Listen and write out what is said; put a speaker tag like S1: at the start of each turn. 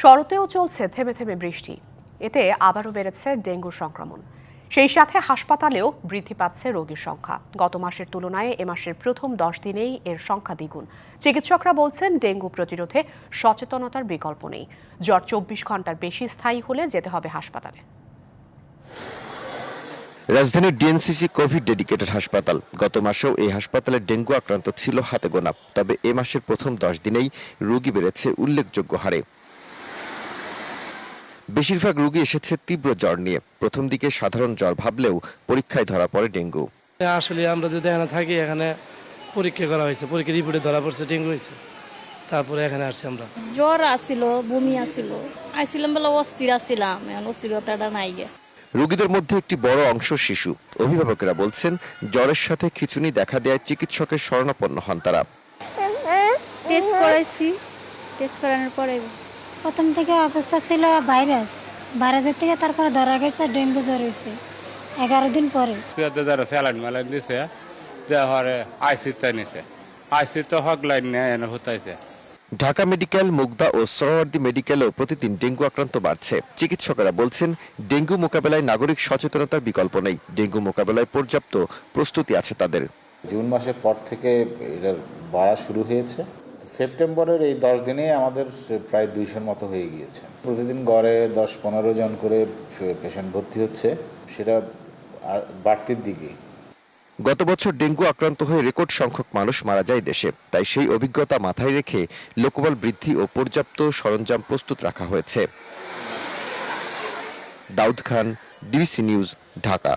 S1: শরতেও চলছে থেমে থেমে বৃষ্টি। এতে আবারও বেড়েছে ডেঙ্গু সংক্রমণ। সেই সাথে হাসপাতালেও বৃদ্ধি পাচ্ছে রোগীর সংখ্যা। গত মাসের তুলনায় এ মাসের প্রথম 10 দিনেই এর সংখ্যা দ্বিগুণ। চিকিৎসকরা বলছেন, ডেঙ্গু প্রতিরোধে সচেতনতার বিকল্প নেই। জ্বর 24 ঘন্টার বেশি স্থায়ী হলে যেতে হবে হাসপাতালে।
S2: রাজধানীর ডিএনসিসি কোভিড ডেডিকেটেড হাসপাতাল। গত মাসেও এই হাসপাতালে ডেঙ্গু আক্রান্ত ছিল হাতে গোনা। তবে এ মাসের প্রথম 10 দিনেই রোগী বেড়েছে উল্লেখযোগ্য হারে। বেশিরভাগ রোগী এসেছে তীব্র জ্বর নিয়ে। প্রথম দিকে সাধারণ জ্বর ভাবলেও পরীক্ষায় ধরা পড়ে ডেঙ্গু।
S3: আসলে আমরা যদি এখানে থাকি, এখানে পরীক্ষা করা হয়েছে, পরীক্ষা রিপোর্টে ধরা পড়ছে ডেঙ্গু হয়েছে। তারপরে এখানে আসছি আমরা।
S4: জ্বর আসছিল, বমি আসছিল, আইছিলাম বেলা অস্থির আসছিলাম, এখন অস্থিরতাটা নাই গে।
S2: রোগীদের মধ্যে একটি বড় অংশ শিশু। অভিভাবকেরা বলছেন, জ্বরের সাথে খিঁচুনি দেখা দেয় চিকিৎসকের শরণাপন্ন হন তারা।
S5: টেস্ট করাইছি, টেস্ট করানোর পরে প্রথম থেকে অবস্থা ছিল ভাইরাসের থেকে তারপরে ধরা গেছে ডেঙ্গু জ্বর হয়েছে 11 দিন পরে।
S6: স্যালাইন মালাইন দিছে, আইসিতে নিছে, আইসিতে হকলাইন নিয়ে হতাইছে।
S2: ঢাকা মেডিকেল, মুগদা ও সোহরাওয়ার্দী মেডিকেলেও প্রতিদিন ডেঙ্গু আক্রান্ত বাড়ছে। চিকিৎসকেরা বলছেন, ডেঙ্গু মোকাবেলায় নাগরিক সচেতনতার বিকল্প নেই। ডেঙ্গু মোকাবেলায় পর্যাপ্ত প্রস্তুতি আছে তাদের।
S7: জুন মাসের পর থেকে এটার বাড়া শুরু হয়েছে। সেপ্টেম্বরের এই 10 দিনে আমাদের প্রায় 200-র মতো হয়ে গিয়েছে। প্রতিদিন গড়ে 10-15 জন করে পেশেন্ট ভর্তি হচ্ছে, সেটা বাড়তির দিকে।
S2: গত বছর ডেঙ্গু আক্রান্ত হয়ে রেকর্ড সংখ্যক মানুষ মারা যায় দেশে। তাই সেই অভিজ্ঞতা মাথায় রেখে লোকবল বৃদ্ধি ও পর্যাপ্ত সরঞ্জাম প্রস্তুত রাখা হয়েছে। Daud Khan, DBC news, Dhaka.